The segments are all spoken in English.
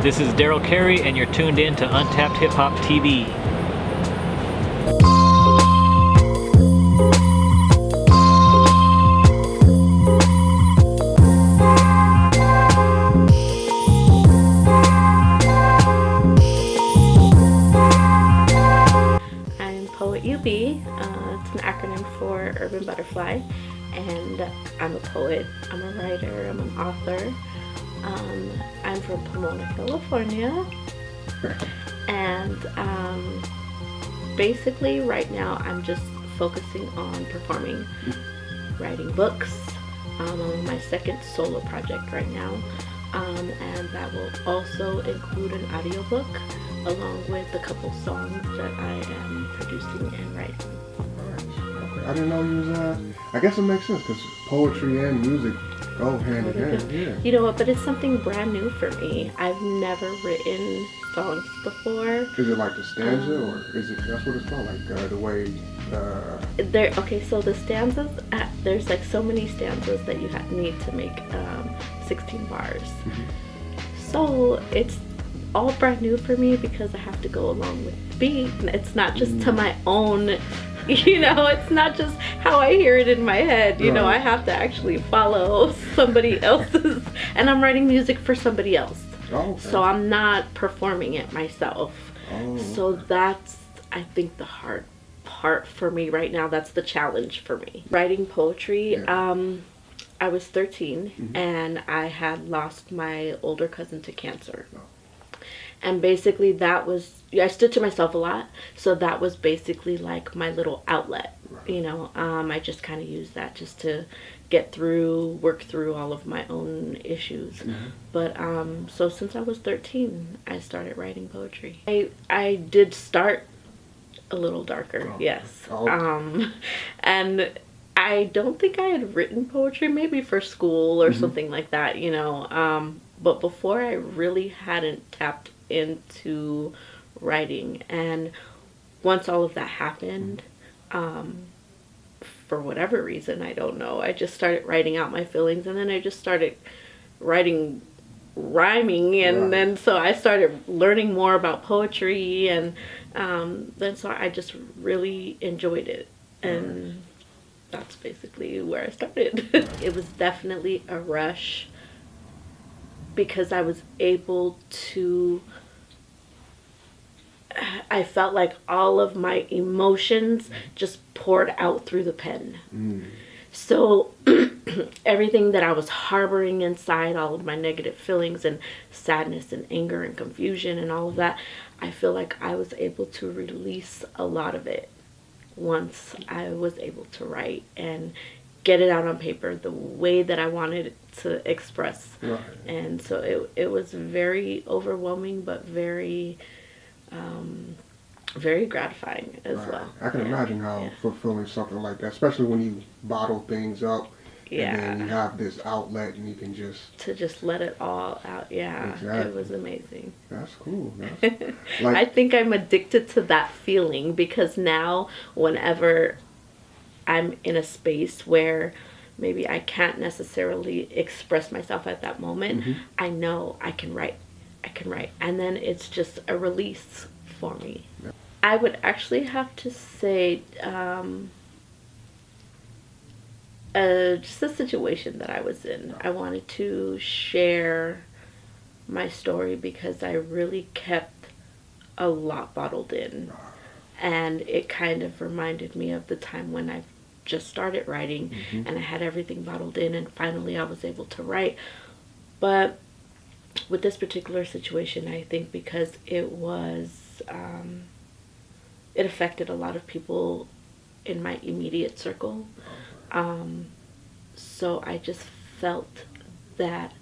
This is Daryl Carey, and you're tuned in to Untapped Hip Hop TV. I'm Poet U.B. It's an acronym for Urban Butterfly, and I'm a poet, I'm a writer, I'm an author. I'm from Pomona, California, and basically right now I'm just focusing on performing, writing books. I'm on my second solo project right now, and that will also include an audiobook along with a couple songs that I am producing and writing. Okay. I didn't know you was, I guess it makes sense because poetry and music go hand in hand. Yeah. You know what, but it's something brand new for me. I've never written songs before. Is it like the stanza, or is it, that's what it's called, like the way, Okay, so the stanzas, there's like so many stanzas that you need to make 16 bars. So it's all brand new for me because I have to go along with the beat. It's not just to my own, it's not just how I hear it in my head. You know, I have to actually follow somebody else's, and I'm writing music for somebody else. Oh, okay. So I'm not performing it myself. Oh, so that's, I think, the hard part for me right now. That's the challenge for me. Writing poetry, I was 13 and I had lost my older cousin to cancer. And basically that was, I stood to myself a lot, so that was basically like my little outlet. I just kind of used that just to get through, work through all of my own issues. But so since I was 13, I started writing poetry. I did start a little darker, yes. And I don't think I had written poetry, maybe for school or something like that, but before I really hadn't tapped into writing. And once all of that happened, for whatever reason, I don't know, I just started writing out my feelings, and then I just started rhyming, and then so I started learning more about poetry, and then so I just really enjoyed it, and that's basically where I started. It was definitely a rush because I was able to, I felt like all of my emotions just poured out through the pen. So everything that I was harboring inside, all of my negative feelings and sadness and anger and confusion and all of that, I feel like I was able to release a lot of it once I was able to write and get it out on paper the way that I wanted it to express. And so it was very overwhelming, but very very gratifying as well. I can imagine how fulfilling something like that, especially when you bottle things up and then you have this outlet and you can just let it all out. It was amazing. That's cool. I think I'm addicted to that feeling because now whenever I'm in a space where maybe I can't necessarily express myself at that moment, I know I can write, and then it's just a release for me. I would actually have to say just a situation that I was in. I wanted to share my story because I really kept a lot bottled in, and it kind of reminded me of the time when I just started writing and I had everything bottled in, and finally I was able to write. But with this particular situation, I think because it was it affected a lot of people in my immediate circle, so I just felt that,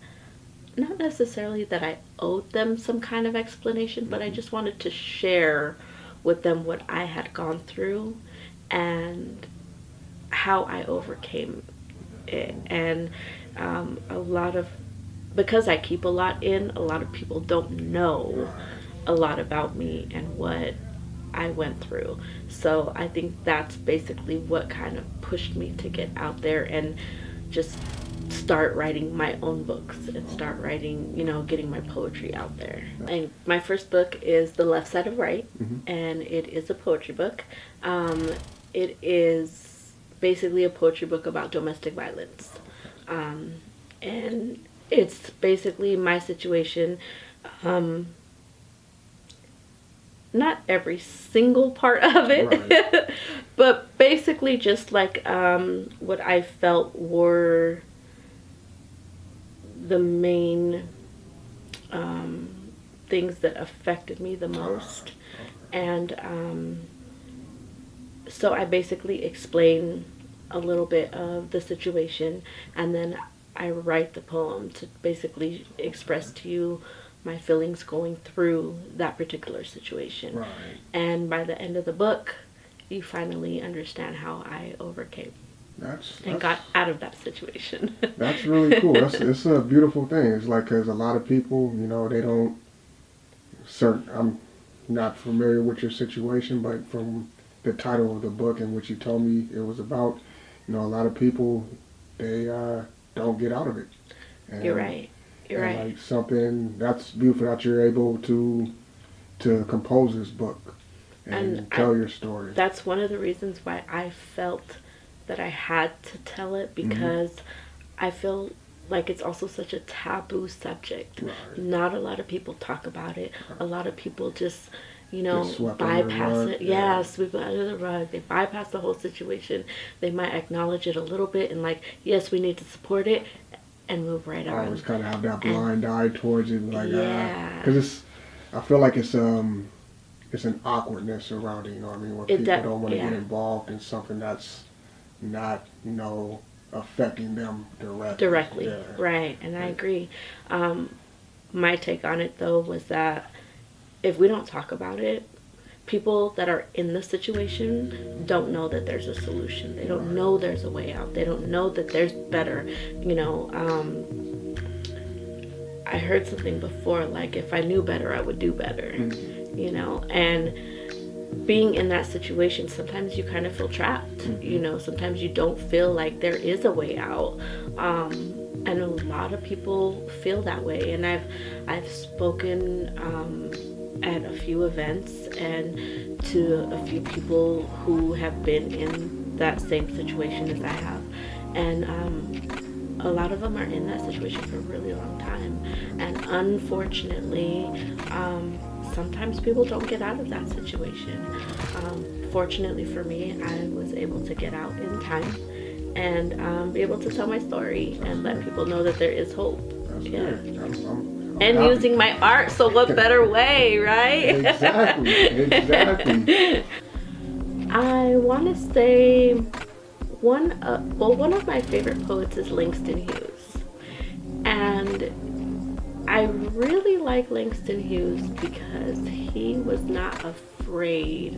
not necessarily that I owed them some kind of explanation, but I just wanted to share with them what I had gone through and how I overcame it. And because I keep a lot in, a lot of people don't know a lot about me and what I went through. So I think that's basically what kind of pushed me to get out there and just start writing my own books and start writing, getting my poetry out there. And my first book is The Left Side of Right, and it is a poetry book. It is basically a poetry book about domestic violence. And it's basically my situation. Not every single part of it, right. But basically just like what I felt were the main things that affected me the most. And so I basically explain a little bit of the situation, and then I write the poem to basically express to you my feelings going through that particular situation. Right. And by the end of the book, you finally understand how I overcame and got out of that situation. That's really cool. It's a beautiful thing. It's like, because a lot of people, they don't, I'm not familiar with your situation, but from the title of the book and what you told me it was about, a lot of people, they don't get out of it. And, You're right. You're right. Like something that's beautiful that you're able to compose this book and tell your story. That's one of the reasons why I felt that I had to tell it, because I feel like it's also such a taboo subject. Right. Not a lot of people talk about it. A lot of people just bypass it. Yeah, sweep it under the rug. They bypass the whole situation. They might acknowledge it a little bit and like, yes, we need to support it, and move right on. I always kind of have that blind eye towards it, like, because I feel like it's an awkwardness around it, where people don't want to get involved in something that's not, affecting them directly. Yeah. Right, and I agree. My take on it, though, was that if we don't talk about it, people that are in the situation don't know that there's a solution. They don't know there's a way out. They don't know that there's better. I heard something before, like, if I knew better, I would do better. And being in that situation, sometimes you kind of feel trapped. Sometimes you don't feel like there is a way out. And a lot of people feel that way. And I've spoken at a few events and to a few people who have been in that same situation as I have, and a lot of them are in that situation for a really long time, and unfortunately sometimes people don't get out of that situation. Fortunately for me, I was able to get out in time and be able to tell my story and let people know that there is hope. And using my art, so what better way, right? Exactly. I want to say one of my favorite poets is Langston Hughes. And I really like Langston Hughes because he was not afraid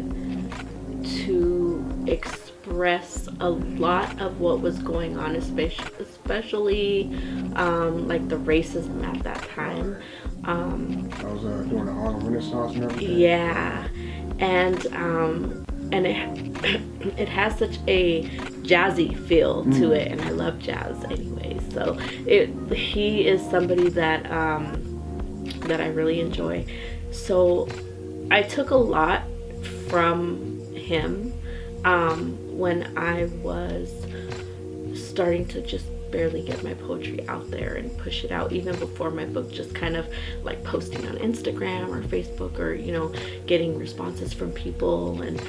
to express a lot of what was going on, especially like the racism at that time. I was doing the Harlem Renaissance and everything. Yeah, and it has such a jazzy feel to it, and I love jazz anyway. So he is somebody that I really enjoy. So I took a lot from him when I was starting to just barely get my poetry out there and push it out, even before my book, just kind of like posting on Instagram or Facebook, or getting responses from people. And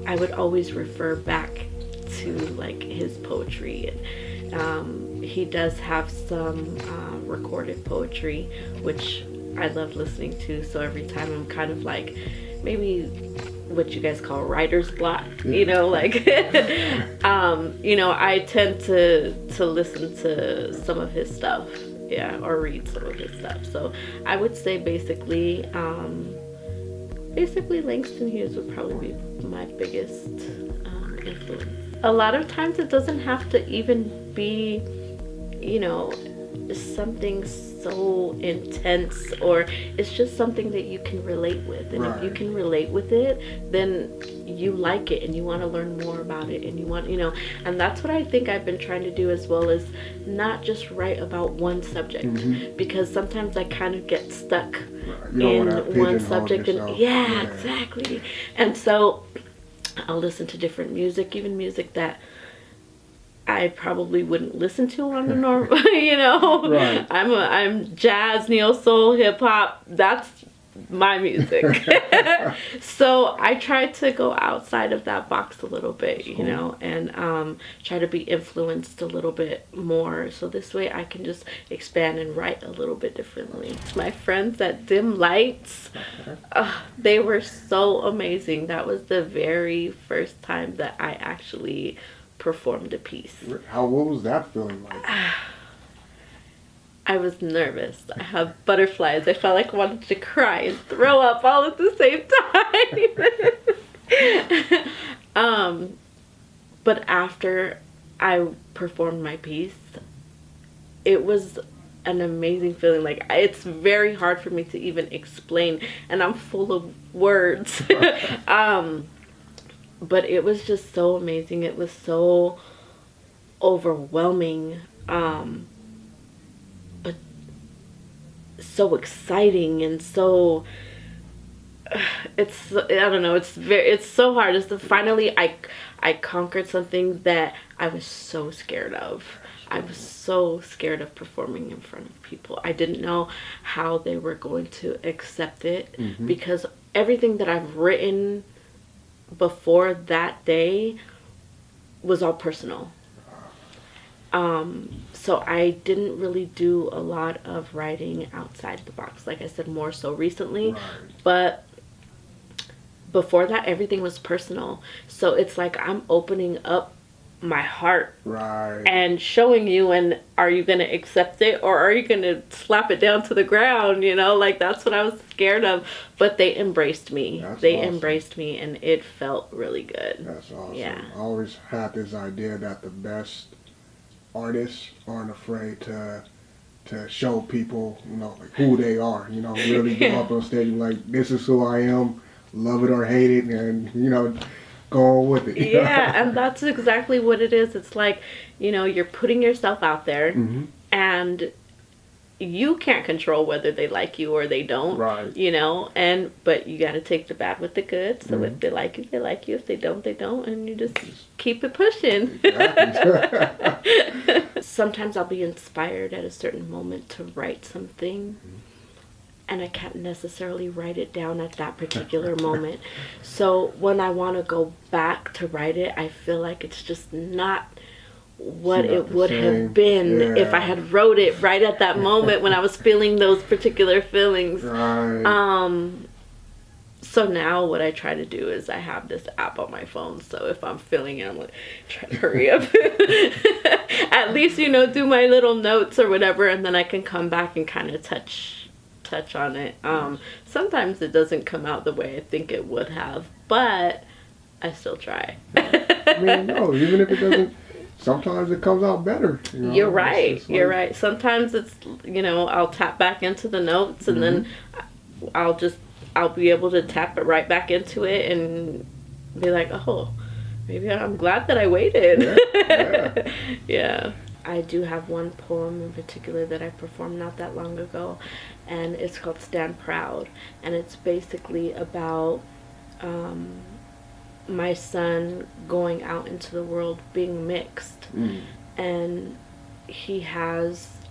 I would always refer back to like his poetry, and he does have some recorded poetry which I love listening to. So every time I'm kind of like, maybe what you guys call writer's block, I tend to listen to some of his stuff, or read some of his stuff. So I would say basically Langston Hughes would probably be my biggest influence. A lot of times it doesn't have to even be, something so intense, or it's just something that you can relate with. And if you can relate with it, then you like it and you want to learn more about it, and you want, and that's what I think I've been trying to do as well, is not just write about one subject, because sometimes I kind of get stuck in one subject. And exactly. And so I'll listen to different music, even music that I probably wouldn't listen to on the normal, I'm jazz, neo soul, hip hop. That's my music. So I try to go outside of that box a little bit, and try to be influenced a little bit more. So this way I can just expand and write a little bit differently. My friends at Dim Lights, they were so amazing. That was the very first time that I actually performed a piece. What was that feeling like? I was nervous. I have butterflies. I felt like I wanted to cry and throw up all at the same time. But after I performed my piece, it was an amazing feeling. Like, it's very hard for me to even explain, and I'm full of words. But it was just so amazing. It was so overwhelming, but so exciting, and so I don't know, it's so hard. Finally I conquered something that I was so scared of. I was so scared of performing in front of people. I didn't know how they were going to accept it, because everything that I've written before that day was all personal. So I didn't really do a lot of writing outside the box, like I said, more so recently. But before that, everything was personal. So it's like I'm opening up my heart and showing you, and are you going to accept it, or are you going to slap it down to the ground? Like, that's what I was scared of. But they embraced me. Embraced me, and it felt really good. That's awesome. Yeah. I always had this idea that the best artists aren't afraid to show people, like, who they are. Really go up on stage and like, this is who I am, love it or hate it, and go on with it. Yeah, and that's exactly what it is. It's like, you're putting yourself out there, and you can't control whether they like you or they don't. But you got to take the bad with the good. So if they like you, they like you. If they don't, they don't. And you just keep it pushing. Sometimes I'll be inspired at a certain moment to write something, and I can't necessarily write it down at that particular moment. So when I want to go back to write it, I feel like it's just not what it would have been if I had wrote it right at that moment when I was feeling those particular feelings. So now what I try to do is I have this app on my phone, so if I'm feeling it, I'm like, try to hurry up. At least, do my little notes or whatever, and then I can come back and kind of touch on it. Sometimes it doesn't come out the way I think it would have, but I still try. No, even if it doesn't, sometimes it comes out better. You're right. You're right. Sometimes it's, I'll tap back into the notes, and then I'll be able to tap it right back into it and be like, oh, maybe I'm glad that I waited. Yeah. I do have one poem in particular that I performed not that long ago, and it's called Stand Proud, and it's basically about my son going out into the world being mixed. And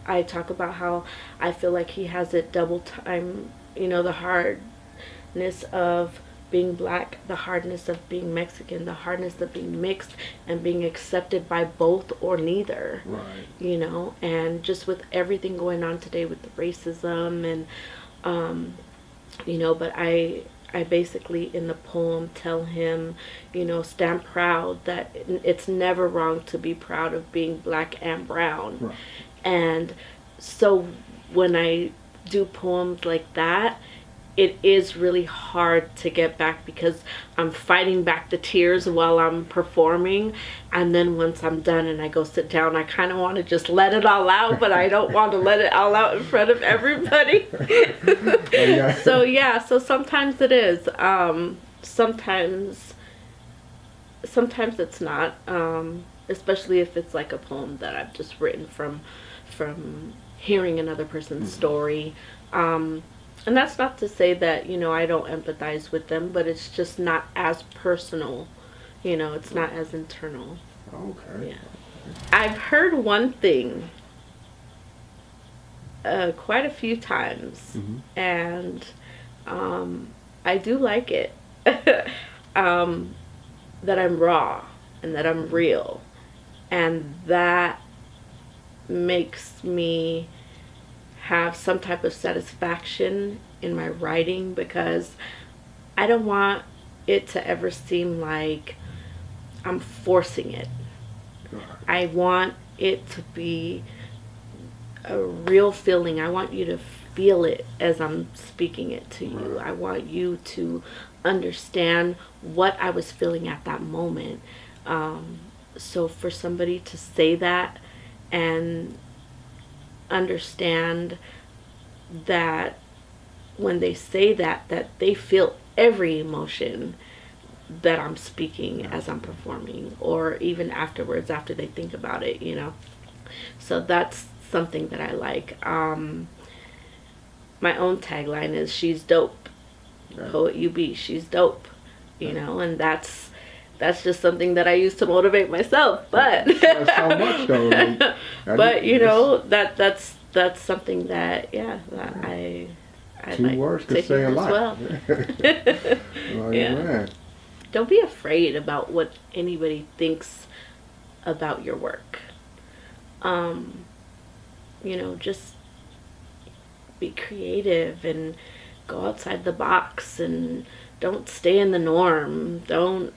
I talk about how I feel like he has it double time, the hardness of being black, the hardness of being Mexican, the hardness of being mixed and being accepted by both or neither. And just with everything going on today with the racism and but I basically in the poem tell him, stand proud, that it's never wrong to be proud of being black and brown. And so when I do poems like that, it is really hard to get back because I'm fighting back the tears while I'm performing. And then once I'm done and I go sit down, I kind of want to just let it all out, but I don't want to let it all out in front of everybody. So sometimes it is. Sometimes it's not. Especially if it's like a poem that I've just written from hearing another person's story. And that's not to say that, I don't empathize with them, but it's just not as personal. It's not as internal. Okay. Yeah. I've heard one thing quite a few times, and I do like it. That I'm raw and that I'm real. And that makes me have some type of satisfaction in my writing, because I don't want it to ever seem like I'm forcing it. I want it to be a real feeling. I want you to feel it as I'm speaking it to you. I want you to understand what I was feeling at that moment. So for somebody to say that and understand that when they say that they feel every emotion that I'm speaking as I'm performing, or even afterwards, after they think about it, So that's something that I like. My own tagline is "She's dope." Poet U.B. She's dope. And that's just something that I use to motivate myself. But that's how much though. That's something that I two like words could say a lot. Well. Man. Don't be afraid about what anybody thinks about your work. Just be creative and go outside the box, and don't stay in the norm. Don't,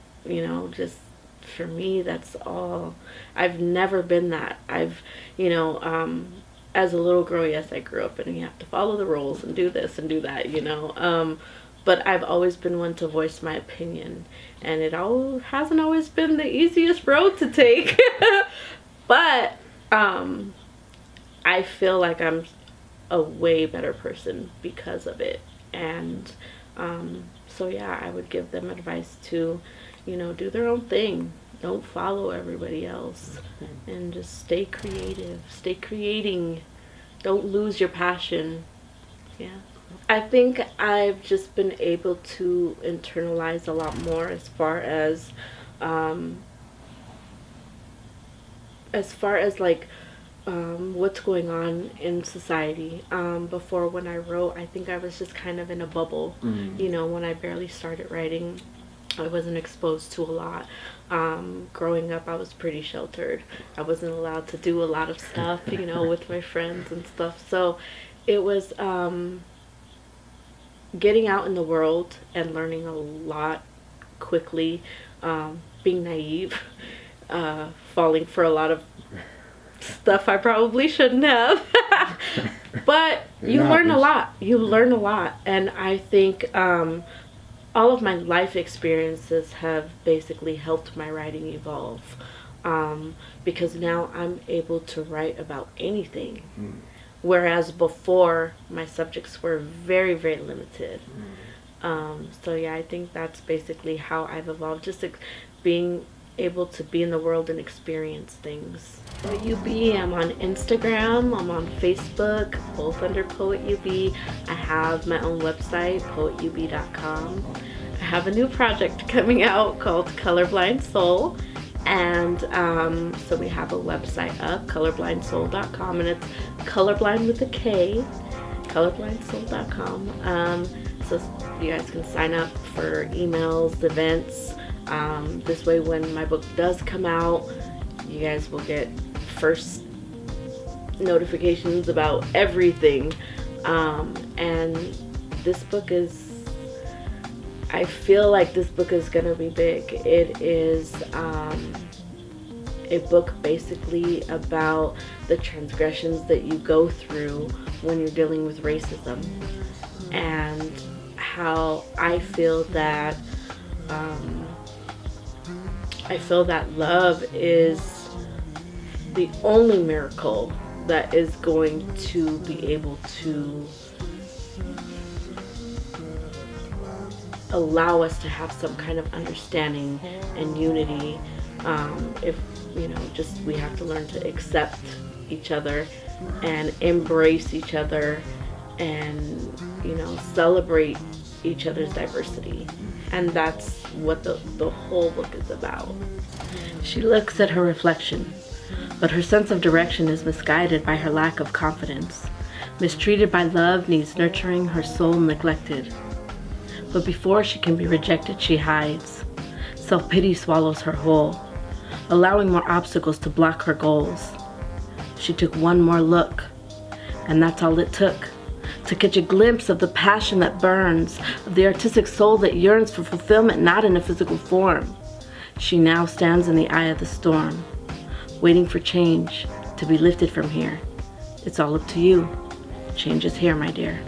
just, for me, that's all. I've never been that. As a little girl, yes, I grew up and you have to follow the rules and do this and do that, but I've always been one to voice my opinion, and it hasn't always been the easiest road to take. But I feel like I'm a way better person because of it. And I would give them advice to, do their own thing. Don't follow everybody else, and just stay creative. Stay creating. Don't lose your passion. Yeah. I think I've just been able to internalize a lot more as far as like what's going on in society. Before, when I wrote, I think I was just kind of in a bubble. When I barely started writing, I wasn't exposed to a lot. Growing up, I was pretty sheltered. I wasn't allowed to do a lot of stuff, with my friends and stuff. So it was getting out in the world and learning a lot quickly, being naive, falling for a lot of stuff I probably shouldn't have. But you learn a lot. And I think all of my life experiences have basically helped my writing evolve, because now I'm able to write about anything, whereas before my subjects were very, very limited. I think that's basically how I've evolved, just being able to be in the world and experience things. Poet U.B. I'm on Instagram, I'm on Facebook, both under Poet U.B. I have my own website, poetub.com. I have a new project coming out called Colorblind Soul, and so we have a website up, colorblindsoul.com, and it's colorblind with a K, colorblindsoul.com. So you guys can sign up for emails, events. This way, when my book does come out, you guys will get first notifications about everything. And this book I feel like this book is gonna be big. It is a book basically about the transgressions that you go through when you're dealing with racism, and how I feel that love is the only miracle that is going to be able to allow us to have some kind of understanding and unity. If just we have to learn to accept each other and embrace each other and celebrate each other's diversity. And that's what the whole book is about. She looks at her reflection, but her sense of direction is misguided by her lack of confidence. Mistreated by love, needs nurturing, her soul neglected. But before she can be rejected, she hides. Self-pity swallows her whole, allowing more obstacles to block her goals. She took one more look, and that's all it took, to catch a glimpse of the passion that burns, of the artistic soul that yearns for fulfillment not in a physical form. She now stands in the eye of the storm, waiting for change to be lifted from here. It's all up to you. Change is here, my dear.